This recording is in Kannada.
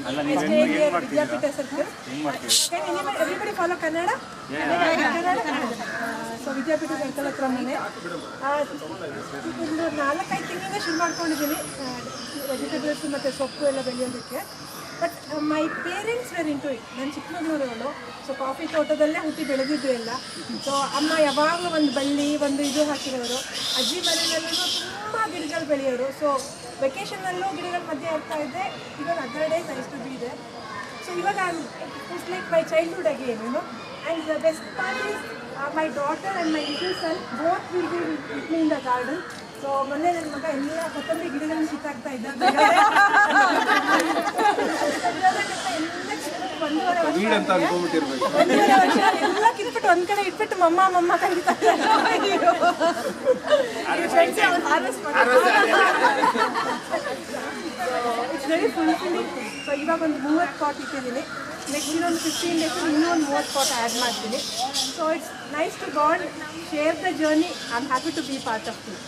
ವಿದ್ಯಾಪೀಠ circle. Everybody follow Kannada. So Vidyapeetha circle ಹತ್ರ ಮನೆ. ಒಂದು 4-5 ತಿಂಗಳಿಂದ ಶುರು ಮಾಡ್ಕೊಂಡಿದ್ದೀನಿ ವೆಜಿಟೇಬಲ್ಸ್ ಮತ್ತು ಸೊಪ್ಪು ಎಲ್ಲ ಬೆಳೆಯೋದಕ್ಕೆ. But my parents were into it. ನಾನು ಚಿಕ್ಕಮಗಳೂರವಳು. ಸೊ ಕಾಫಿ ತೋಟದಲ್ಲೇ ಹುಟ್ಟಿ ಬೆಳೆದಿದ್ದು ಎಲ್ಲ. ಸೊ ಅಮ್ಮ ಯಾವಾಗಲೂ ಒಂದು ಬಳ್ಳಿ ಒಂದು ಇದು ಹಾಕಿರೋರು. ಅಜ್ಜಿ ಮನೆಯಲ್ಲೂ ತುಂಬ ಗಿಡಗಳು ಬೆಳೆಯೋರು. ಸೊ ವೆಕೇಷನಲ್ಲೂ ಗಿಡಗಳ ಮಧ್ಯೆ ಇರ್ತಾ ಇದ್ದೆ. ಇವಾಗ other days is to be ಇದೆ. ಸೊ ಇವಾಗ it's like my childhood again, you know. And the best part is my daughter and my little son both will be with me in the garden. So ಮೊನ್ನೆ ನನ್ನ ಮಗ ಎಲ್ಲ ಕೊತ್ತಂಬರಿ ಗಿಡಗಳನ್ನು ಕಿತ್ತಾಕ್ತಾ ಇದ್ದ. 1.5 ವರ್ಷ ಎಲ್ಲ ಕಿತ್ಬಿಟ್ಟು ಒಂದ್ ಕಡೆ ಇಟ್ಬಿಟ್ಟು ಮಮ್ಮ ಕರೀತಾ ಇಟ್ಸ್ ವೆರಿ ಫುಲ್ಫಿಲ್ಲಿಂಗ್. ಸೊ ಇವಾಗ ಒಂದು 30 ಪಾಟ್ ಇಟ್ಟಿದ್ದೀನಿ. ನೆಕ್ಸ್ಟ್ ಇನ್ನೊಂದು 15 ಡೇಸ್ ಇನ್ನೊಂದು 30 ಪಾಟ್ ಆ್ಯಡ್ ಮಾಡ್ತೀನಿ. So it's nice to got share the journey. I am happy to be part of it.